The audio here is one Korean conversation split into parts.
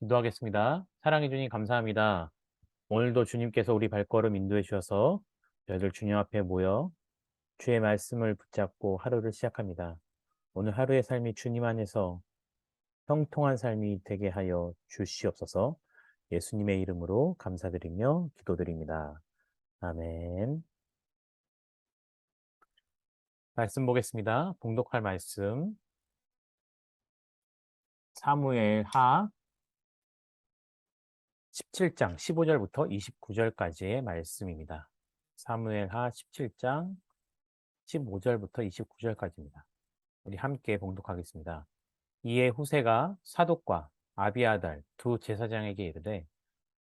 기도하겠습니다. 사랑해 주님 감사합니다. 오늘도 주님께서 우리 발걸음 인도해 주셔서 저희들 주님 앞에 모여 주의 말씀을 붙잡고 하루를 시작합니다. 오늘 하루의 삶이 주님 안에서 형통한 삶이 되게 하여 주시옵소서. 예수님의 이름으로 감사드리며 기도드립니다. 아멘. 말씀 보겠습니다. 봉독할 말씀 사무엘 하 17장 15절부터 29절까지의 말씀입니다. 사무엘 하 17장 15절부터 29절까지입니다. 우리 함께 봉독하겠습니다. 이에 후세가 사독과 아비아달 두 제사장에게 이르되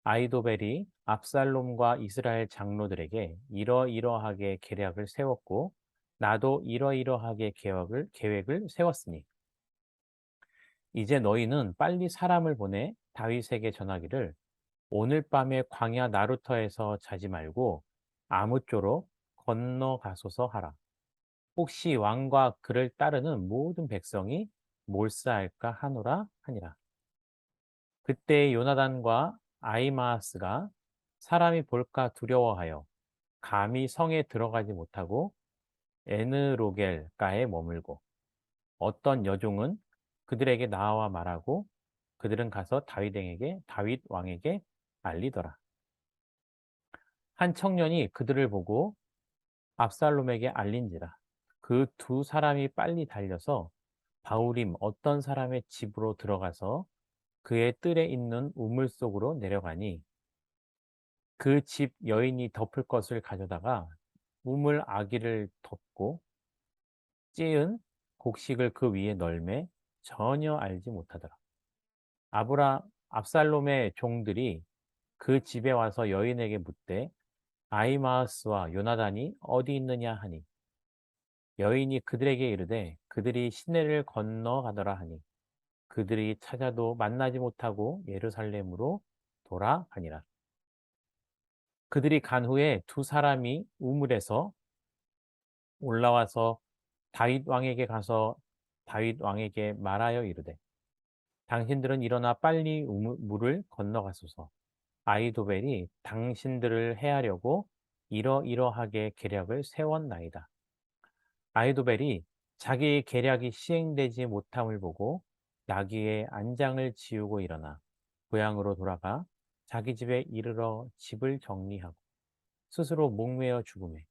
아이도벨이 압살롬과 이스라엘 장로들에게 이러이러하게 계략을 세웠고 나도 이러이러하게 계획을 세웠으니 이제 너희는 빨리 사람을 보내 다윗에게 전하기를 오늘 밤에 광야 나루터에서 자지 말고 아무쪼록 건너가소서 하라. 혹시 왕과 그를 따르는 모든 백성이 몰사할까 하노라 하니라. 그때 요나단과 아히마아스가 사람이 볼까 두려워하여 감히 성에 들어가지 못하고 에느로겔가에 머물고 어떤 여종은 그들에게 나와 말하고 그들은 가서 다윗 왕에게 알리더라. 한 청년이 그들을 보고 압살롬에게 알린지라. 그 두 사람이 빨리 달려서 바울임 어떤 사람의 집으로 들어가서 그의 뜰에 있는 우물 속으로 내려가니 그 집 여인이 덮을 것을 가져다가 우물 아기를 덮고 찌은 곡식을 그 위에 널매 전혀 알지 못하더라. 압살롬의 종들이 그 집에 와서 여인에게 묻되 아히마아스와 요나단이 어디 있느냐 하니 여인이 그들에게 이르되 그들이 시내를 건너가더라 하니 그들이 찾아도 만나지 못하고 예루살렘으로 돌아가니라. 그들이 간 후에 두 사람이 우물에서 올라와서 다윗 왕에게 가서 다윗 왕에게 말하여 이르되 당신들은 일어나 빨리 물을 건너가소서. 아이도벨이 당신들을 해하려고 이러이러하게 계략을 세웠나이다. 아이도벨이 자기의 계략이 시행되지 못함을 보고 나귀의 안장을 지우고 일어나 고향으로 돌아가 자기 집에 이르러 집을 정리하고 스스로 목매어 죽음에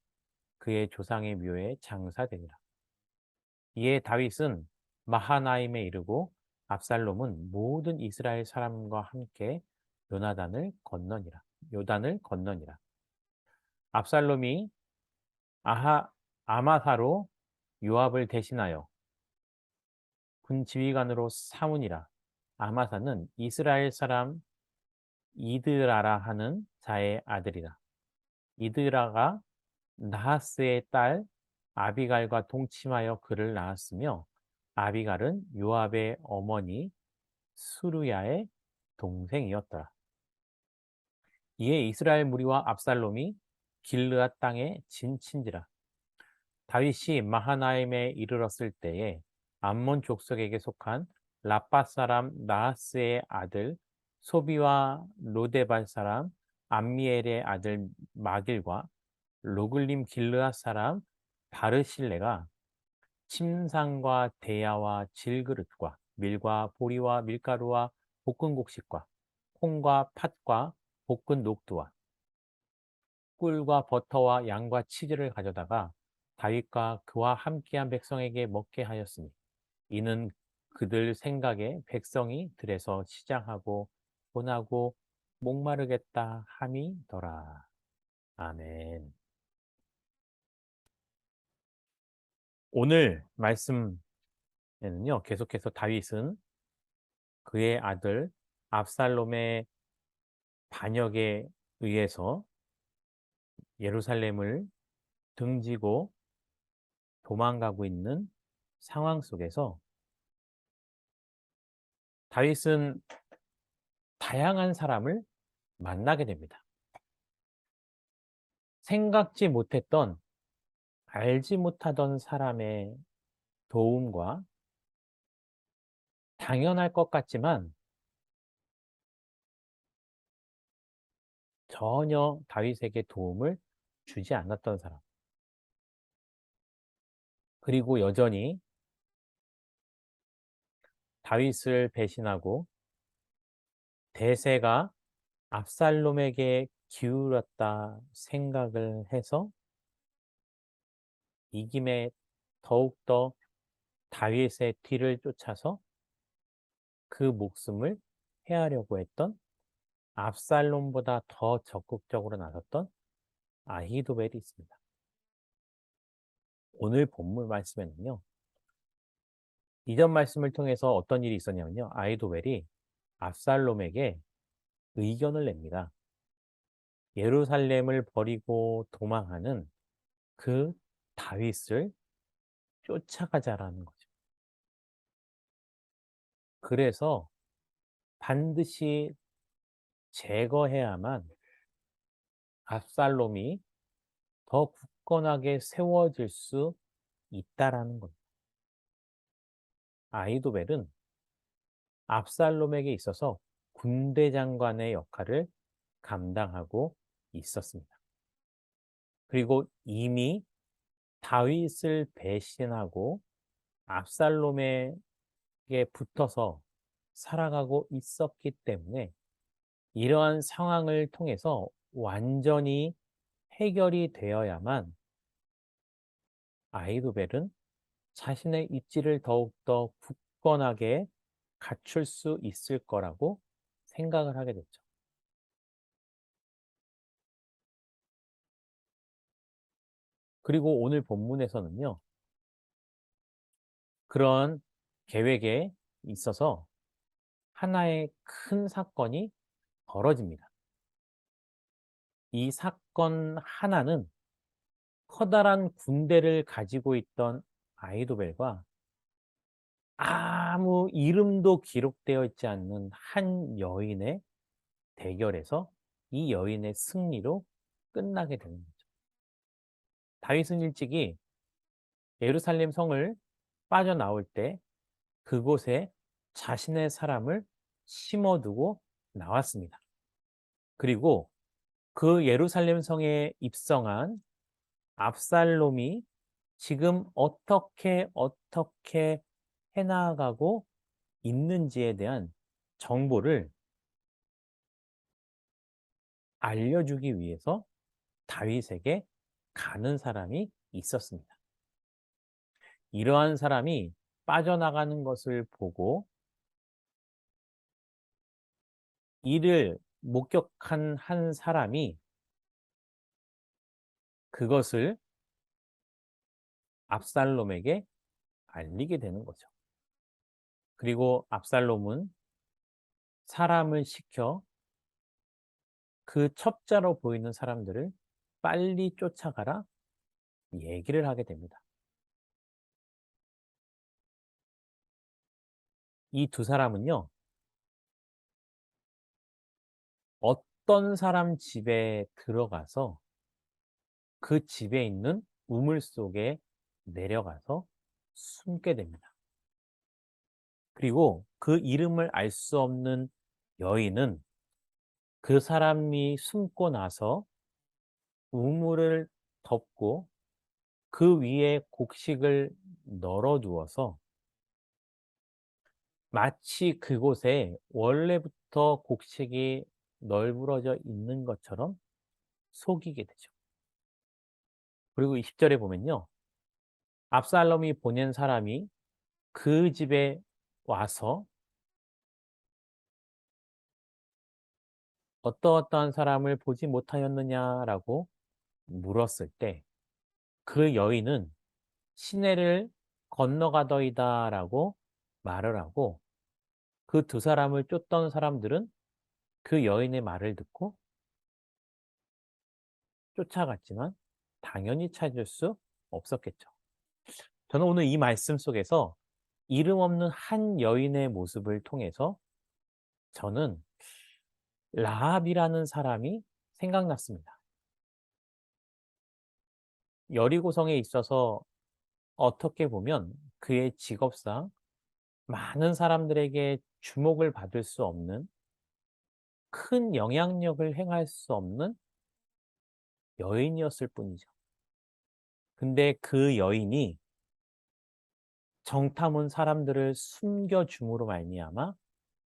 그의 조상의 묘에 장사되니라. 이에 다윗은 마하나임에 이르고 압살롬은 모든 이스라엘 사람과 함께 요나단을 건너니라. 요단을 건너니라. 압살롬이 아하 아마사로 요압을 대신하여 군 지휘관으로 삼으니라. 아마사는 이스라엘 사람 이드라라 하는 자의 아들이라. 이드라가 나하스의 딸 아비갈과 동침하여 그를 낳았으며 아비갈은 요압의 어머니 수르야의 동생이었더라. 이에 이스라엘 무리와 압살롬이 길르앗 땅에 진친지라. 다윗이 마하나임에 이르렀을 때에 암몬 족속에게 속한 라빠 사람 나하스의 아들 소비와 로데발 사람 암미엘의 아들 마길과 로글림 길르앗 사람 바르실레가 침상과 대야와 질그릇과 밀과 보리와 밀가루와 볶은 곡식과 콩과 팥과 볶은 녹두와 꿀과 버터와 양과 치즈를 가져다가 다윗과 그와 함께한 백성에게 먹게 하였으니 이는 그들 생각에 백성이 들에서 시장하고 고나고 목마르겠다 함이더라. 아멘. 오늘 말씀에는요, 계속해서 다윗은 그의 아들 압살롬의 반역에 의해서 예루살렘을 등지고 도망가고 있는 상황 속에서 다윗은 다양한 사람을 만나게 됩니다. 생각지 못했던, 알지 못하던 사람의 도움과 당연할 것 같지만 전혀 다윗에게 도움을 주지 않았던 사람. 그리고 여전히 다윗을 배신하고 대세가 압살롬에게 기울었다 생각을 해서 이 김에 더욱더 다윗의 뒤를 쫓아서 그 목숨을 해하려고 했던 압살롬보다 더 적극적으로 나섰던 아히도벨이 있습니다. 오늘 본문 말씀에는요. 이전 말씀을 통해서 어떤 일이 있었냐면요. 아히도벨이 압살롬에게 의견을 냅니다. 예루살렘을 버리고 도망하는 그 다윗을 쫓아가자라는 거죠. 그래서 반드시 제거해야만 압살롬이 더 굳건하게 세워질 수 있다라는 겁니다. 아히도벨은 압살롬에게 있어서 군대 장관의 역할을 감당하고 있었습니다. 그리고 이미 다윗을 배신하고 압살롬에게 붙어서 살아가고 있었기 때문에 이러한 상황을 통해서 완전히 해결이 되어야만 아히도벨은 자신의 입지를 더욱더 굳건하게 갖출 수 있을 거라고 생각을 하게 됐죠. 그리고 오늘 본문에서는요, 그런 계획에 있어서 하나의 큰 사건이 벌어집니다. 이 사건 하나는 커다란 군대를 가지고 있던 아히도벨과 아무 이름도 기록되어 있지 않는 한 여인의 대결에서 이 여인의 승리로 끝나게 되는 거죠. 다윗은 일찍이 예루살렘 성을 빠져나올 때 그곳에 자신의 사람을 심어두고 나왔습니다. 그리고 그 예루살렘 성에 입성한 압살롬이 지금 어떻게 해나가고 있는지에 대한 정보를 알려주기 위해서 다윗에게 가는 사람이 있었습니다. 이러한 사람이 빠져나가는 것을 보고 이를 목격한 한 사람이 그것을 압살롬에게 알리게 되는 거죠. 그리고 압살롬은 사람을 시켜 그 첩자로 보이는 사람들을 빨리 쫓아가라 얘기를 하게 됩니다. 이 두 사람은요, 어떤 사람 집에 들어가서 그 집에 있는 우물 속에 내려가서 숨게 됩니다. 그리고 그 이름을 알 수 없는 여인은 그 사람이 숨고 나서 우물을 덮고 그 위에 곡식을 널어 두어서 마치 그곳에 원래부터 곡식이 널브러져 있는 것처럼 속이게 되죠. 그리고 20절에 보면요. 압살롬이 보낸 사람이 그 집에 와서 어떠어떠한 사람을 보지 못하였느냐라고 물었을 때 그 여인은 시내를 건너가더이다라고 말을 하고 그 두 사람을 쫓던 사람들은 그 여인의 말을 듣고 쫓아갔지만 당연히 찾을 수 없었겠죠. 저는 오늘 이 말씀 속에서 이름 없는 한 여인의 모습을 통해서 저는 라합이라는 사람이 생각났습니다. 여리고성에 있어서 어떻게 보면 그의 직업상 많은 사람들에게 주목을 받을 수 없는 큰 영향력을 행할 수 없는 여인이었을 뿐이죠. 근데 그 여인이 정탐 온 사람들을 숨겨줌으로 말미암아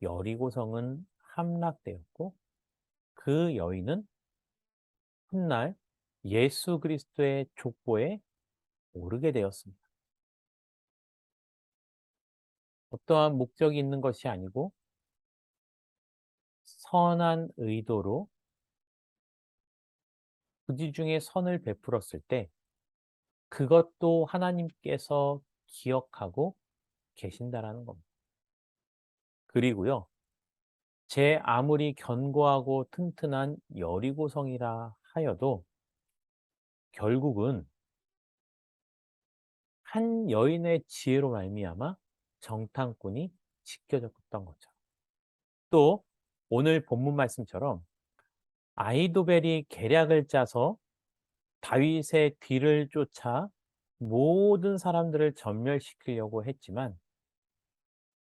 여리고성은 함락되었고 그 여인은 훗날 예수 그리스도의 족보에 오르게 되었습니다. 어떠한 목적이 있는 것이 아니고 선한 의도로 부지 중에 선을 베풀었을 때 그것도 하나님께서 기억하고 계신다라는 겁니다. 그리고요, 제 아무리 견고하고 튼튼한 여리고성이라 하여도 결국은 한 여인의 지혜로 말미암아 정탐꾼이 지켜졌던 거죠. 또 오늘 본문 말씀처럼 아이도벨이 계략을 짜서 다윗의 뒤를 쫓아 모든 사람들을 전멸시키려고 했지만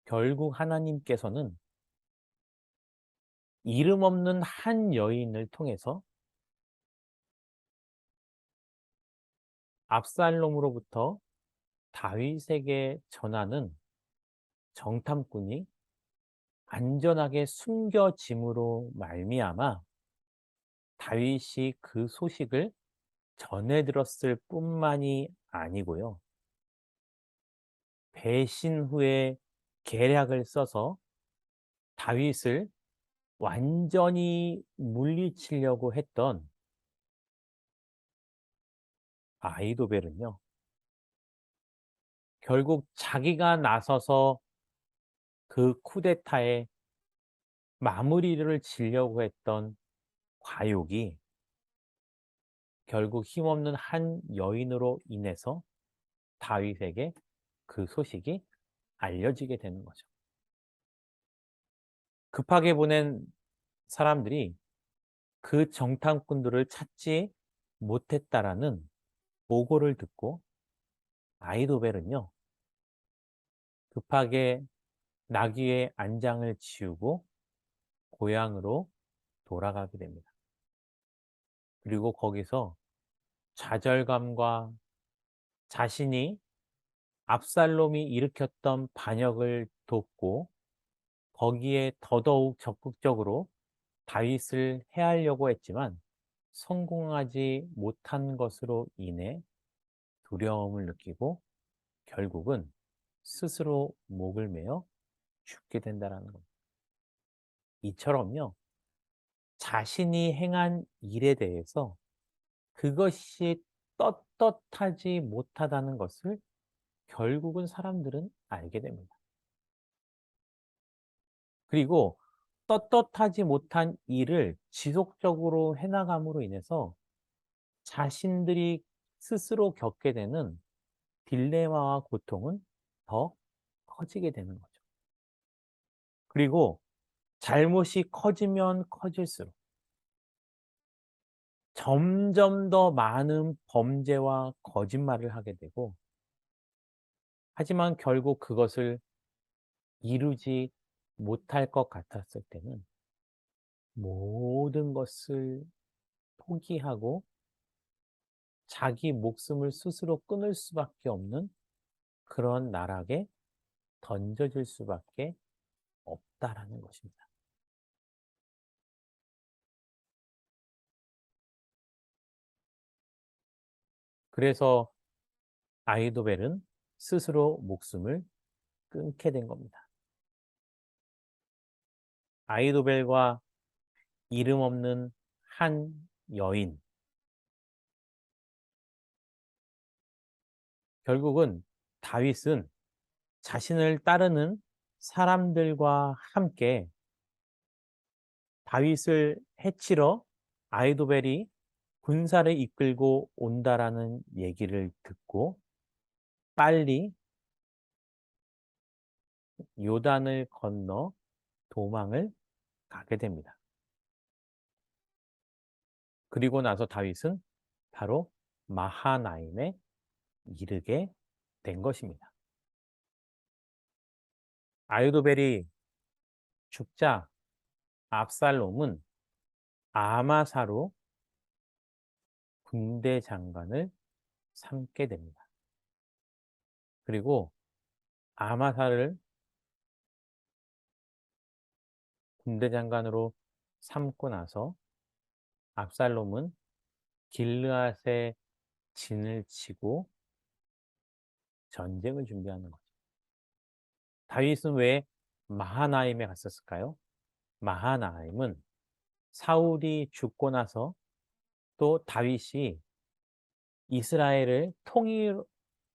결국 하나님께서는 이름 없는 한 여인을 통해서 압살롬으로부터 다윗에게 전하는 정탐꾼이 안전하게 숨겨짐으로 말미암아 다윗이 그 소식을 전해 들었을 뿐만이 아니고요. 배신 후에 계략을 써서 다윗을 완전히 물리치려고 했던 아이도벨은요. 결국 자기가 나서서 그 쿠데타의 마무리를 지려고 했던 과욕이 결국 힘없는 한 여인으로 인해서 다윗에게 그 소식이 알려지게 되는 거죠. 급하게 보낸 사람들이 그 정탐꾼들을 찾지 못했다라는 보고를 듣고 아이도벨은요, 급하게 나귀의 안장을 치우고 고향으로 돌아가게 됩니다. 그리고 거기서 좌절감과 자신이 압살롬이 일으켰던 반역을 돕고 거기에 더더욱 적극적으로 다윗을 해하려고 했지만 성공하지 못한 것으로 인해 두려움을 느끼고 결국은 스스로 목을 매어 죽게 된다는 겁니다. 이처럼요, 자신이 행한 일에 대해서 그것이 떳떳하지 못하다는 것을 결국은 사람들은 알게 됩니다. 그리고 떳떳하지 못한 일을 지속적으로 해나감으로 인해서 자신들이 스스로 겪게 되는 딜레마와 고통은 더 커지게 되는 거죠. 그리고 잘못이 커지면 커질수록 점점 더 많은 범죄와 거짓말을 하게 되고, 하지만 결국 그것을 이루지 못할 것 같았을 때는 모든 것을 포기하고 자기 목숨을 스스로 끊을 수밖에 없는 그런 나락에 던져질 수밖에 없다라는 것입니다. 그래서 아이도벨은 스스로 목숨을 끊게 된 겁니다. 아이도벨과 이름 없는 한 여인, 결국은 다윗은 자신을 따르는 사람들과 함께 다윗을 해치러 아이도벨이 군사를 이끌고 온다라는 얘기를 듣고 빨리 요단을 건너 도망을 가게 됩니다. 그리고 나서 다윗은 바로 마하나임에 이르게 된 것입니다. 아이도벨이 죽자 압살롬은 아마사로 군대 장관을 삼게 됩니다. 그리고 아마사를 군대 장관으로 삼고 나서 압살롬은 길르앗에 진을 치고 전쟁을 준비하는 거죠. 다윗은 왜 마하나임에 갔었을까요? 마하나임은 사울이 죽고 나서 또 다윗이 이스라엘을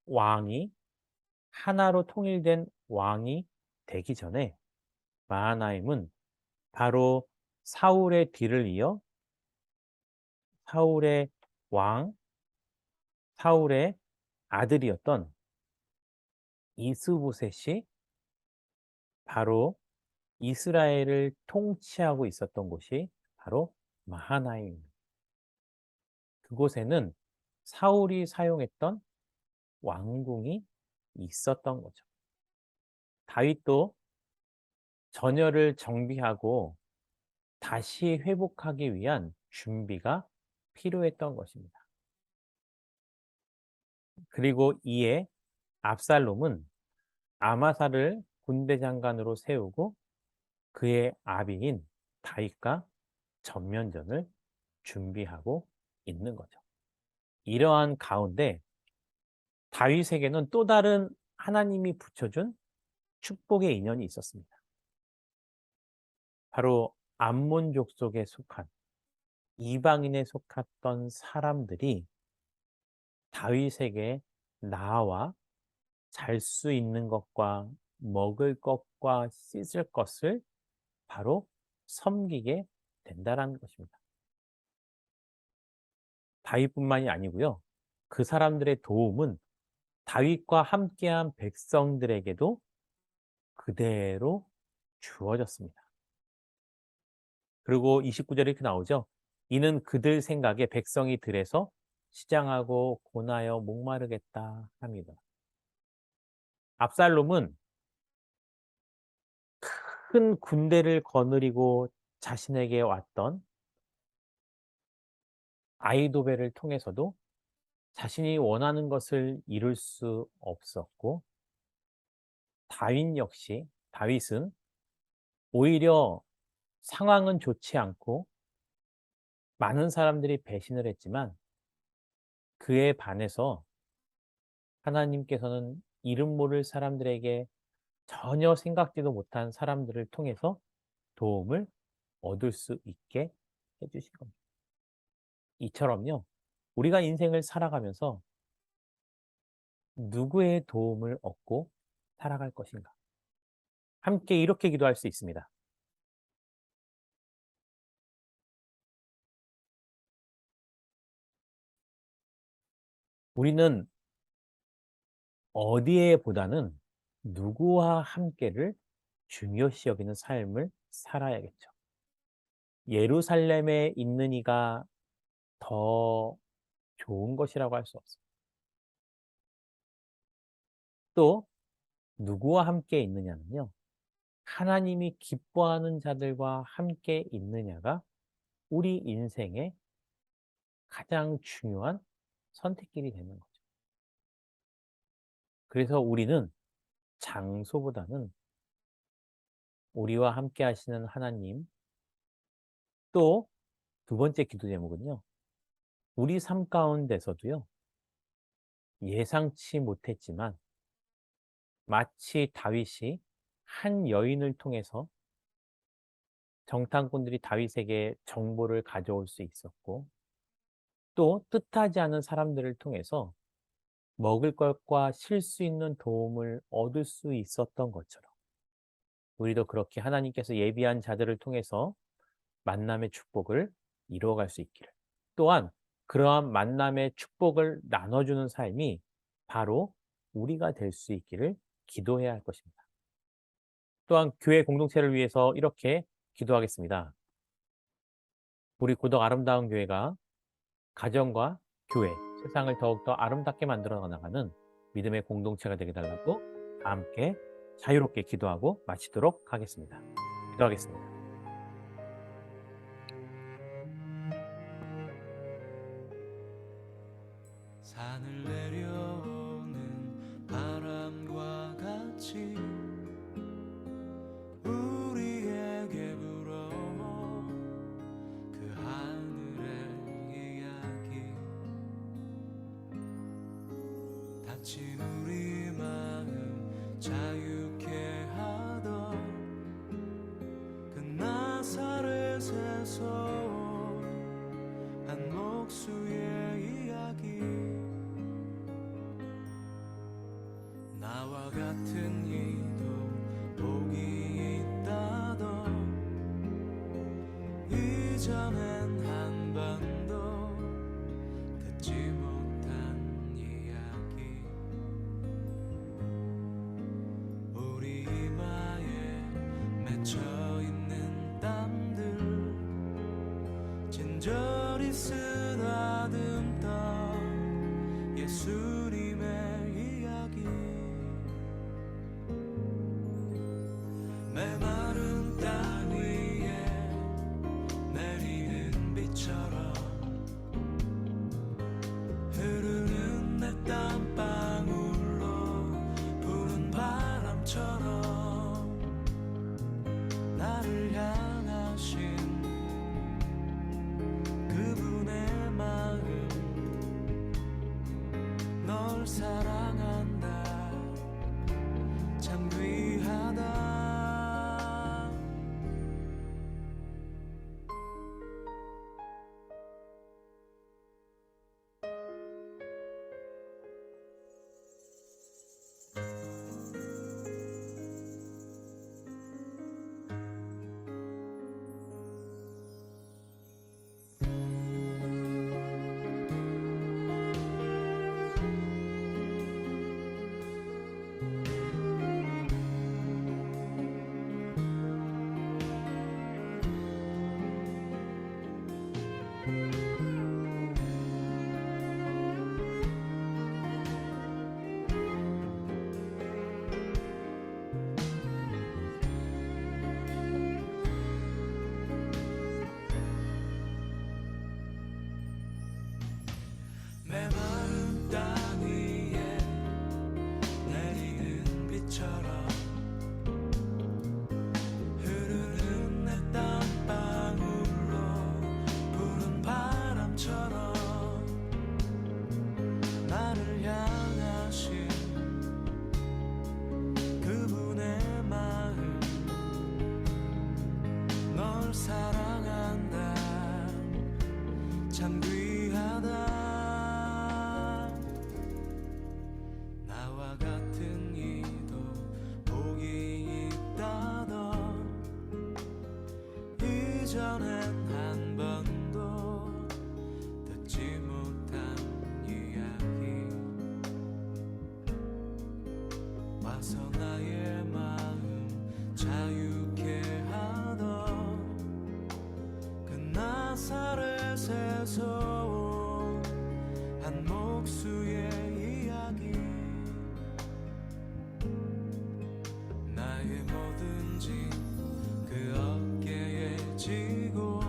왕이 하나로 통일된 왕이 되기 전에 마하나임은 바로 사울의 뒤를 이어 사울의 왕, 사울의 아들이었던 이스보셋이 바로 이스라엘을 통치하고 있었던 곳이 바로 마하나임. 그곳에는 사울이 사용했던 왕궁이 있었던 거죠. 다윗도 전열을 정비하고 다시 회복하기 위한 준비가 필요했던 것입니다. 그리고 이에 압살롬은 아마사를 군대 장관으로 세우고 그의 아비인 다윗과 전면전을 준비하고 있는 거죠. 이러한 가운데 다윗에게는 또 다른 하나님이 붙여준 축복의 인연이 있었습니다. 바로 암몬족 속에 속한 이방인에 속했던 사람들이 다윗에게 나와 잘 수 있는 것과 먹을 것과 씻을 것을 바로 섬기게 된다는 것입니다. 다윗뿐만이 아니고요. 그 사람들의 도움은 다윗과 함께한 백성들에게도 그대로 주어졌습니다. 그리고 29절에 이렇게 나오죠. 이는 그들 생각에 백성이 들에서 시장하고 고나여 목마르겠다 합니다. 압살롬은 큰 군대를 거느리고 자신에게 왔던 아이도벨을 통해서도 자신이 원하는 것을 이룰 수 없었고 다윗은 오히려 상황은 좋지 않고 많은 사람들이 배신을 했지만 그에 반해서 하나님께서는 이름 모를 사람들에게 전혀 생각지도 못한 사람들을 통해서 도움을 얻을 수 있게 해주신 겁니다. 이처럼요, 우리가 인생을 살아가면서 누구의 도움을 얻고 살아갈 것인가? 함께 이렇게 기도할 수 있습니다. 우리는 어디에보다는 누구와 함께를 중요시 여기는 삶을 살아야겠죠. 예루살렘에 있는 이가 더 좋은 것이라고 할 수 없습니다. 또 누구와 함께 있느냐는요. 하나님이 기뻐하는 자들과 함께 있느냐가 우리 인생의 가장 중요한 선택길이 되는 거죠. 그래서 우리는 장소보다는 우리와 함께 하시는 하나님, 또 두 번째 기도 제목은요. 우리 삶 가운데서도요. 예상치 못했지만 마치 다윗이 한 여인을 통해서 정탐꾼들이 다윗에게 정보를 가져올 수 있었고 또 뜻하지 않은 사람들을 통해서 먹을 것과 쉴 수 있는 도움을 얻을 수 있었던 것처럼 우리도 그렇게 하나님께서 예비한 자들을 통해서 만남의 축복을 이루어갈 수 있기를. 또한 그러한 만남의 축복을 나눠주는 삶이 바로 우리가 될 수 있기를 기도해야 할 것입니다. 또한 교회 공동체를 위해서 이렇게 기도하겠습니다. 우리 고덕 아름다운 교회가 가정과 교회, 세상을 더욱더 아름답게 만들어 나가는 믿음의 공동체가 되게 달라고 함께 자유롭게 기도하고 마치도록 하겠습니다. 기도하겠습니다. 다친 우리 마음 자유케 하던 그 나사렛에서 한 목수의 이야기. 나와 같은 이도 복이 있다던 이전엔 한 번도 듣지 못한 이야기. 우리 이마에 맺혀있는 땀들 진저리 쓰다듬던 예수님의 이야기. 메마른 땅 위에 내리는 비처럼 흐르는 내 땀방울로 부는 바람처럼 나를 향하신 그분의 마음. 널 사랑한다 참 귀하다. 메마른 땅 위에 내리는 비처럼 흐르는 내 땀방울로 부는 바람처럼 나를 향하신 그분의 마음. 널 사랑한다 참 귀하다. 나와 같은 이도 복이 있다던 이전엔 한 번도 듣지 못한 이야기. 와서 나의 마음 자유케 하던 그 나사렛에서 온 한 목수의 이야기. 나의 모든 짐 그 어깨에 지고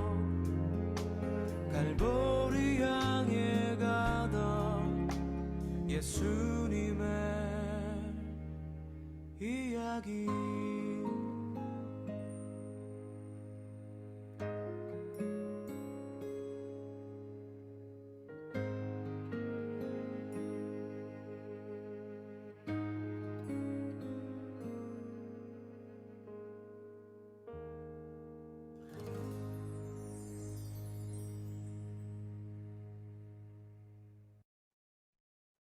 갈보리 향해 가던 예수님의 이야기.